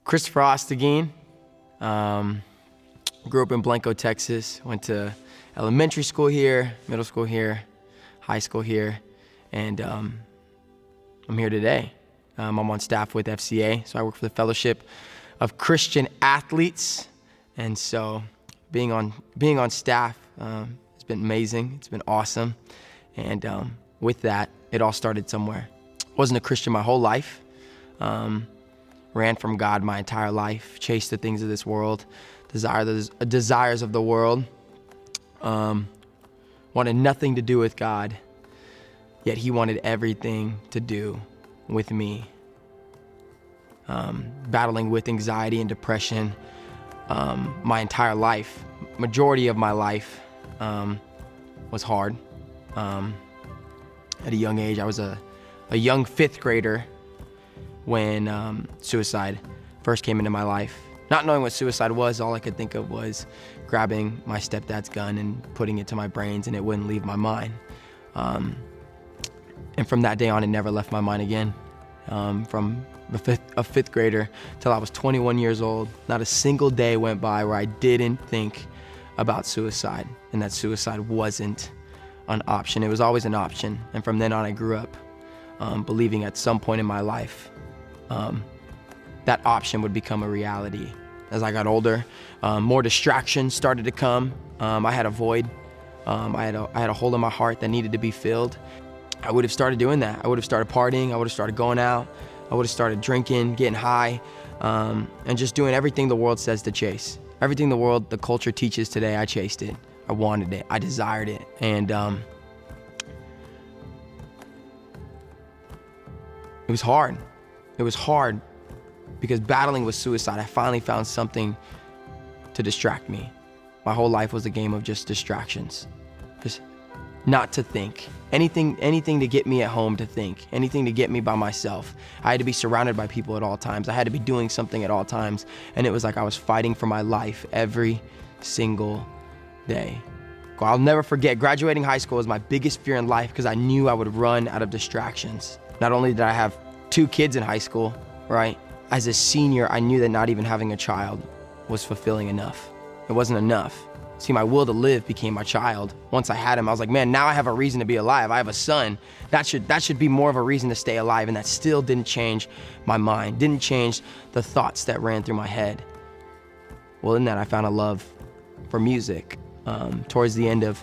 Christopher Osteguin. Grew up in Blanco, Texas. Went to elementary school here, middle school here, high school here, and I'm here today. I'm on staff with FCA, so I work for the Fellowship of Christian Athletes, and so being on staff has been amazing. It's been awesome, and with that, it all started somewhere. Wasn't a Christian my whole life. Ran from God my entire life, chased the things of this world, desires of the world, wanted nothing to do with God, yet He wanted everything to do with me. Battling with anxiety and depression my entire life. Majority of my life was hard. At a young age, I was a young fifth grader when suicide first came into my life. Not knowing what suicide was, all I could think of was grabbing my stepdad's gun and putting it to my brains, and it wouldn't leave my mind. And from that day on, it never left my mind again. From a fifth grader till I was 21 years old, not a single day went by where I didn't think about suicide, and that suicide wasn't an option. It was always an option. And from then on, I grew up believing at some point in my life that option would become a reality. As I got older, more distractions started to come. I had a void. I had a hole in my heart that needed to be filled. I would have started doing that. I would have started partying. I would have started going out. I would have started drinking, getting high, and just doing everything the world says to chase. Everything the culture teaches today, I chased it. I wanted it. I desired it. And it was hard. It was hard because battling with suicide, I finally found something to distract me. My whole life was a game of just distractions. Just not to think. Anything to get me at home to think. Anything to get me by myself. I had to be surrounded by people at all times. I had to be doing something at all times. And it was like I was fighting for my life every single day. I'll never forget, graduating high school was my biggest fear in life because I knew I would run out of distractions. Not only did I have 2 kids in high school, right? As a senior, I knew that not even having a child was fulfilling enough. It wasn't enough. See, my will to live became my child. Once I had him, I was like, man, now I have a reason to be alive. I have a son. That should be more of a reason to stay alive. And that still didn't change my mind, didn't change the thoughts that ran through my head. Well, in that, I found a love for music. Towards the end of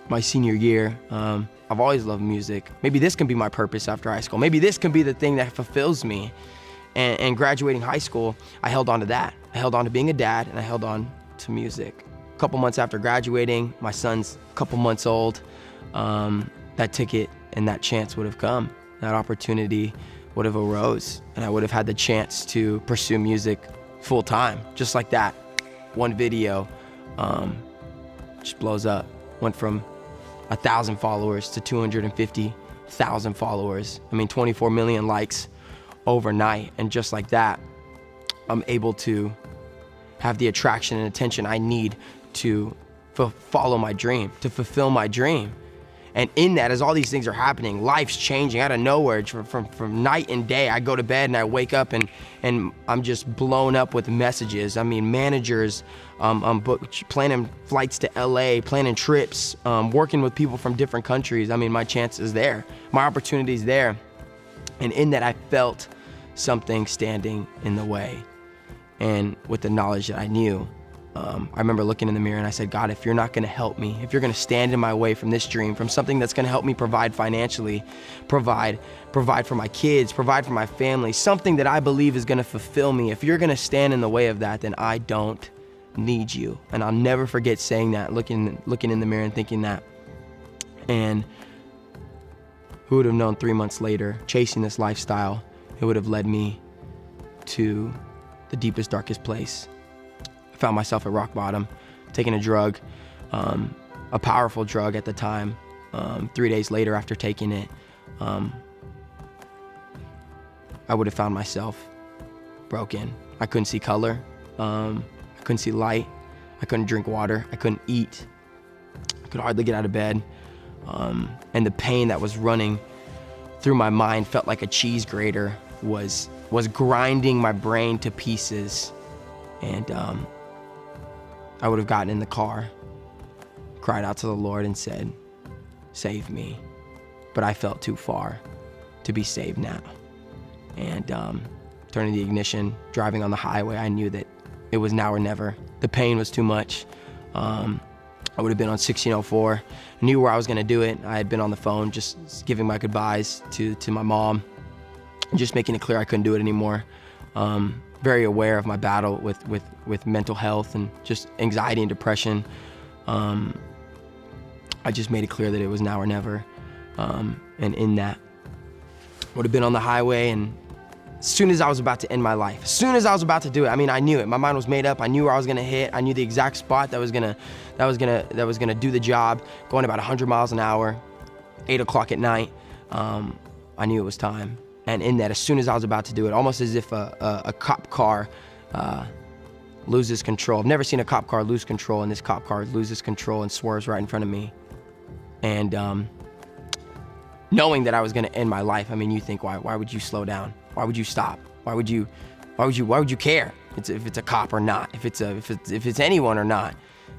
my senior year, I've always loved music. Maybe this can be my purpose after high school. Maybe this can be the thing that fulfills me. And graduating high school, I held on to that. I held on to being a dad, and I held on to music. A couple months after graduating, my son's a couple months old, that ticket and that chance would have come. That opportunity would have arose, and I would have had the chance to pursue music full time, just like that. One video just blows up. Went from 1,000 followers to 250,000 followers. 24 million likes overnight. And just like that, I'm able to have the attraction and attention I need to follow my dream, to fulfill my dream. And in that, as all these things are happening, life's changing out of nowhere. From night and day, I go to bed and I wake up and I'm just blown up with messages. Managers, planning flights to LA, planning trips, working with people from different countries. My chance is there. My opportunity is there. And in that, I felt something standing in the way. And with the knowledge that I knew, I remember looking in the mirror and I said, God, if you're not going to help me, if you're going to stand in my way from this dream, from something that's going to help me provide financially, provide for my kids, provide for my family, something that I believe is going to fulfill me, if you're going to stand in the way of that, then I don't need you. And I'll never forget saying that, looking in the mirror and thinking that. And who would have known 3 months later, chasing this lifestyle, it would have led me to the deepest, darkest place. I found myself at rock bottom, taking a drug, a powerful drug at the time. 3 days later after taking it, I would have found myself broken. I couldn't see color. I couldn't see light. I couldn't drink water. I couldn't eat. I could hardly get out of bed. And the pain that was running through my mind felt like a cheese grater was was grinding my brain to pieces. And I would have gotten in the car, cried out to the Lord and said, save me. But I felt too far to be saved now. And turning the ignition, driving on the highway, I knew that it was now or never. The pain was too much. I would have been on 1604. I knew where I was gonna do it. I had been on the phone just giving my goodbyes to my mom, just making it clear I couldn't do it anymore. Very aware of my battle with mental health and just anxiety and depression. I just made it clear that it was now or never. And in that, would have been on the highway, and as soon as I was about to end my life, as soon as I was about to do it, I mean, I knew it. My mind was made up. I knew where I was gonna hit. I knew the exact spot that was gonna do the job, going about 100 miles an hour, 8 o'clock at night. I knew it was time. And in that, as soon as I was about to do it, almost as if a cop car loses control. I've never seen a cop car lose control, and this cop car loses control and swerves right in front of me. And knowing that I was gonna end my life, I mean, you think, why would you slow down? Why would you stop? Why would you care? If it's a cop or not, if it's anyone or not.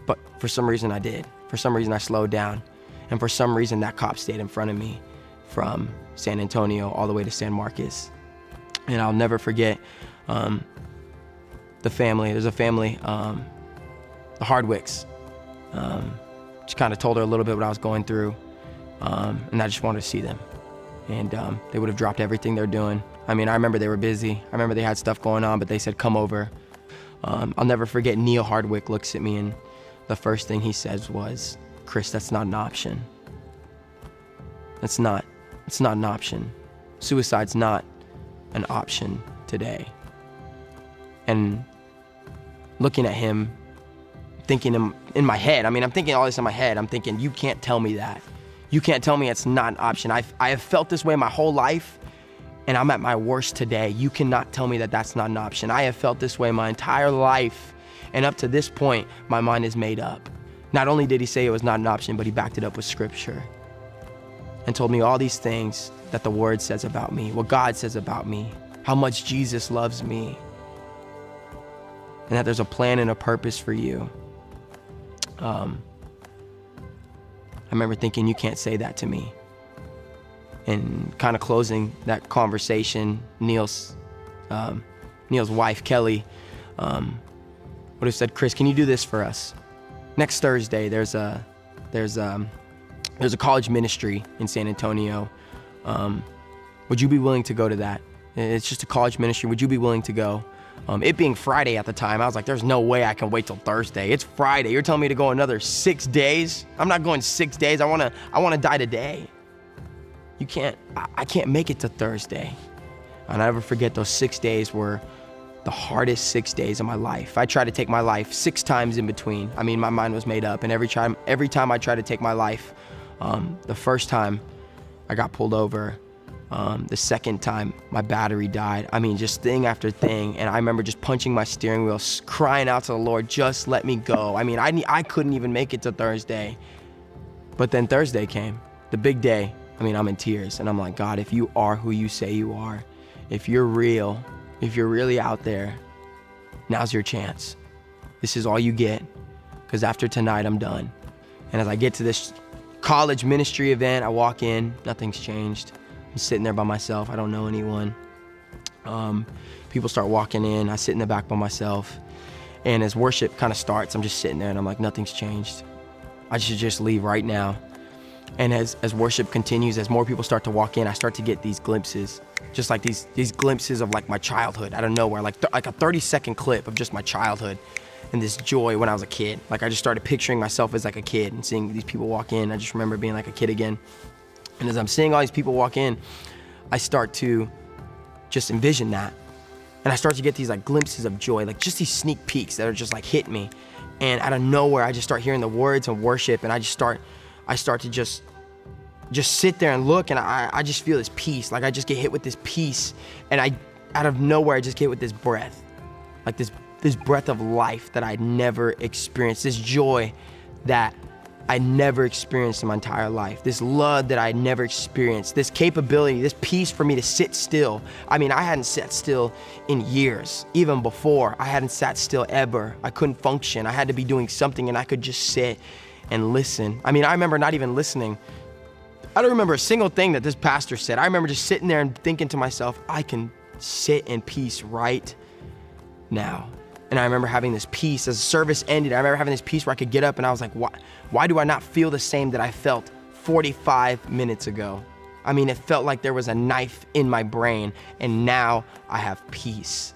But for some reason I did. For some reason I slowed down. And for some reason that cop stayed in front of me from San Antonio all the way to San Marcos. And I'll never forget the family. There's a family, the Hardwicks. Just kind of told her a little bit what I was going through. And I just wanted to see them. And they would have dropped everything they're doing. I mean, I remember they were busy. I remember they had stuff going on, but they said, come over. I'll never forget Neil Hardwick looks at me, and the first thing he says was, Chris, that's not an option. It's not an option. Suicide's not an option today. And looking at him, thinking in my head, I mean, I'm thinking all this in my head. I'm thinking, you can't tell me that. You can't tell me it's not an option. I have felt this way my whole life, and I'm at my worst today. You cannot tell me that that's not an option. I have felt this way my entire life, and up to this point, my mind is made up. Not only did he say it was not an option, but he backed it up with scripture and told me all these things that the word says about me, what God says about me, how much Jesus loves me, and that there's a plan and a purpose for you. I remember thinking, you can't say that to me. And kind of closing that conversation, Neil's wife, Kelly, would have said, Chris, can you do this for us? Next Thursday, there's a college ministry in San Antonio. Would you be willing to go to that? It's just a college ministry. Would you be willing to go? It being Friday at the time, I was like, there's no way I can wait till Thursday. It's Friday. You're telling me to go another 6 days? I'm not going 6 days. I wanna die today. I can't make it to Thursday. And I never forget those 6 days were the hardest 6 days of my life. I tried to take my life 6 times in between. I mean, my mind was made up, and every time I tried to take my life, the first time I got pulled over, the second time my battery died. I mean, just thing after thing. And I remember just punching my steering wheel, crying out to the Lord, just let me go. I mean, I couldn't even make it to Thursday. But then Thursday came, the big day. I mean, I'm in tears, and I'm like, God, if you are who you say you are, if you're real, if you're really out there, now's your chance. This is all you get, because after tonight, I'm done. And as I get to this college ministry event, I walk in, nothing's changed. I'm sitting there by myself. I don't know anyone. People start walking in. I sit in the back by myself. And as worship kind of starts, I'm just sitting there, and I'm like, nothing's changed. I should just leave right now. And as worship continues, as more people start to walk in, I start to get these glimpses, just like these glimpses of like my childhood out of nowhere, like a 30-second clip of just my childhood and this joy when I was a kid. Like I just started picturing myself as like a kid and seeing these people walk in. I just remember being like a kid again. And as I'm seeing all these people walk in, I start to just envision that. And I start to get these like glimpses of joy, like just these sneak peeks that are just like hit me. And out of nowhere, I just start hearing the words of worship, and I start to just sit there and look, and I just feel this peace. Like I just get hit with this peace, and out of nowhere, I just get hit with this breath, like this breath of life that I'd never experienced, this joy that I never experienced in my entire life. This love that I had never experienced. This capability, this peace for me to sit still. I mean, I hadn't sat still in years. Even before, I hadn't sat still ever. I couldn't function. I had to be doing something, and I could just sit and listen. I mean, I remember not even listening. I don't remember a single thing that this pastor said. I remember just sitting there and thinking to myself, I can sit in peace right now. And I remember having this peace as the service ended. I remember having this peace where I could get up and I was like, why do I not feel the same that I felt 45 minutes ago? I mean, it felt like there was a knife in my brain, and now I have peace.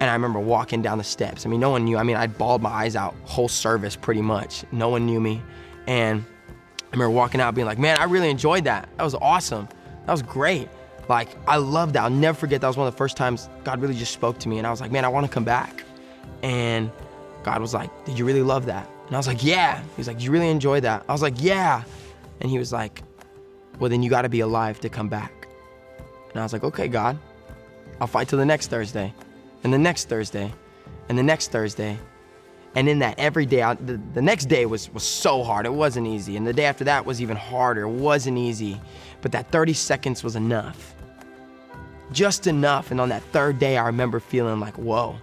And I remember walking down the steps. I mean, no one knew. I mean, I'd bawled my eyes out whole service pretty much. No one knew me. And I remember walking out being like, man, I really enjoyed that. That was awesome. That was great. Like, I love that. I'll never forget. That was one of the first times God really just spoke to me. And I was like, man, I want to come back. And God was like, did you really love that? And I was like, yeah. He was like, did you really enjoy that? I was like, yeah. And he was like, well, then you got to be alive to come back. And I was like, okay, God, I'll fight till the next Thursday, and the next Thursday, and the next Thursday. And in that every day, the next day was so hard. It wasn't easy. And the day after that was even harder. It wasn't easy. But that 30 seconds was enough. Just enough. And on that third day, I remember feeling like, whoa,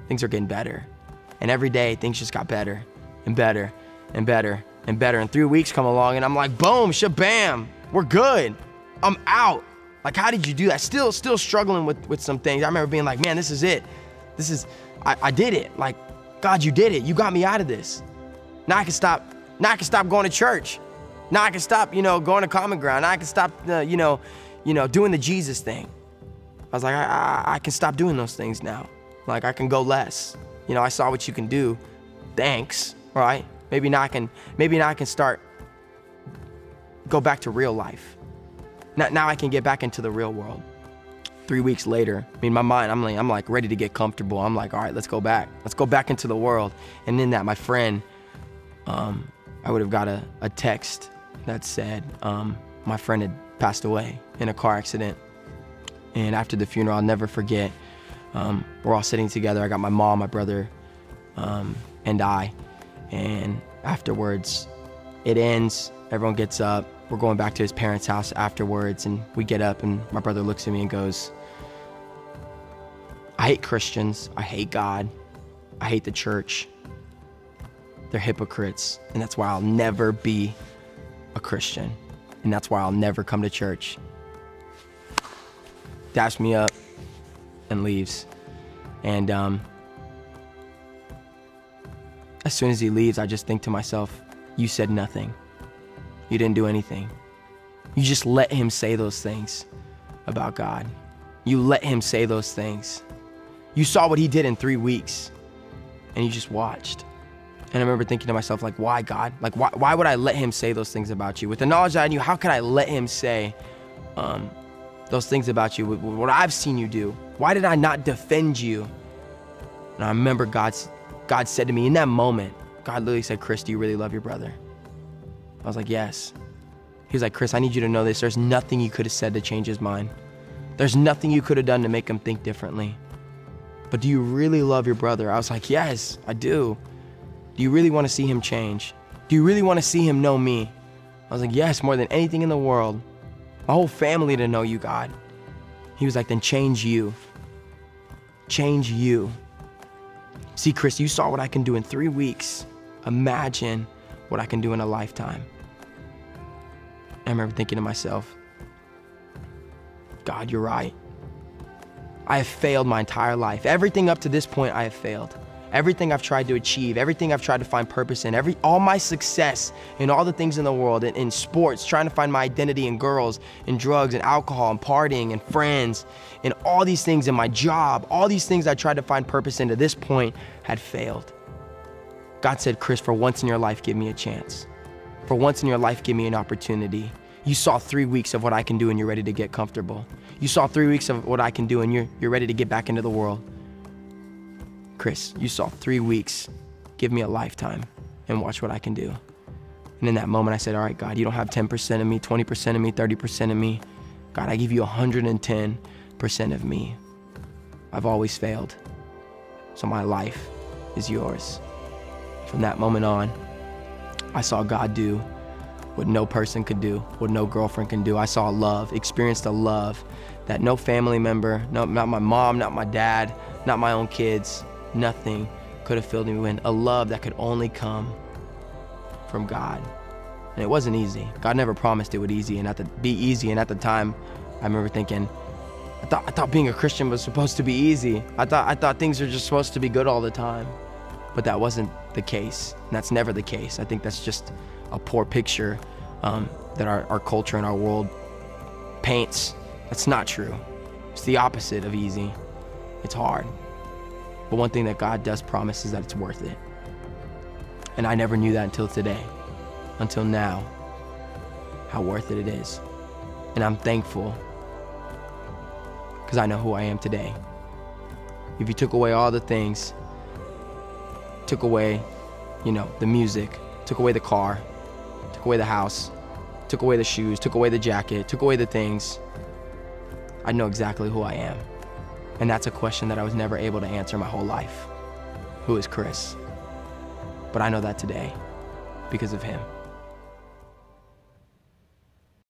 things are getting better. And every day, things just got better and better and better and better. And 3 weeks come along, and I'm like, boom, shabam, we're good. I'm out. Like, how did you do that? Still struggling with some things. I remember being like, man, this is it. I did it. Like, God, you did it. You got me out of this. Now I can stop going to church. Now I can stop, going to Common Ground. Now I can stop, doing the Jesus thing. I was like, I can stop doing those things now. Like, I can go less. I saw what you can do. Thanks, right? Maybe now I can start, go back to real life. Now I can get back into the real world. 3 weeks later, my mind, I'm like ready to get comfortable. I'm like, all right, let's go back. Let's go back into the world. And in that, my friend, I would have got a text that said, my friend had passed away in a car accident. And after the funeral, I'll never forget, we're all sitting together. I got my mom, my brother, and I. And afterwards, it ends. Everyone gets up. We're going back to his parents' house afterwards. And we get up, and my brother looks at me and goes, I hate Christians. I hate God. I hate the church. They're hypocrites. And that's why I'll never be a Christian. And that's why I'll never come to church. Daps me up and leaves. And as soon as he leaves, I just think to myself, you said nothing. You didn't do anything. You just let him say those things about God. You let him say those things. You saw what he did in 3 weeks, and you just watched. And I remember thinking to myself, like, why, God? Like, why would I let him say those things about you? With the knowledge that I knew, how could I let him say those things about you, with what I've seen you do? Why did I not defend you? And I remember God said to me in that moment, God literally said, Chris, do you really love your brother? I was like, yes. He was like, Chris, I need you to know this. There's nothing you could have said to change his mind. There's nothing you could have done to make him think differently. But do you really love your brother? I was like, yes, I do. Do you really want to see him change? Do you really want to see him know me? I was like, yes, more than anything in the world. My whole family to know you, God. He was like, then change you. Change you. See, Chris, you saw what I can do in 3 weeks. Imagine what I can do in a lifetime. I remember thinking to myself, God, you're right. I have failed my entire life. Everything up to this point, I have failed. Everything I've tried to achieve, everything I've tried to find purpose in, all my success in all the things in the world, in sports, trying to find my identity in girls, in drugs, and alcohol, and partying, and friends, and all these things in my job, all these things I tried to find purpose in to this point had failed. God said, Chris, for once in your life, give me a chance. For once in your life, give me an opportunity. You saw 3 weeks of what I can do and you're ready to get comfortable. You saw 3 weeks of what I can do and you're ready to get back into the world. Chris, you saw 3 weeks. Give me a lifetime and watch what I can do. And in that moment, I said, all right, God, you don't have 10% of me, 20% of me, 30% of me. God, I give you 110% of me. I've always failed. So my life is yours. From that moment on, I saw God do what no person could do, what no girlfriend can do. I saw love, experienced a love that no family member, not my mom, not my dad, not my own kids, nothing could have filled me with. A love that could only come from God. And it wasn't easy. God never promised it would be easy. And at the time, I remember thinking, I thought being a Christian was supposed to be easy. I thought things were just supposed to be good all the time. But that wasn't the case. And that's never the case. I think that's just a poor picture that our culture and our world paints. That's not true. It's the opposite of easy. It's hard. But one thing that God does promise is that it's worth it. And I never knew that until today, until now, how worth it is. And I'm thankful because I know who I am today. If you took away all the things, took away, the music, took away the car, took away the house, took away the shoes, took away the jacket, took away the things, I'd know exactly who I am. And that's a question that I was never able to answer my whole life. Who is Chris? But I know that today because of him.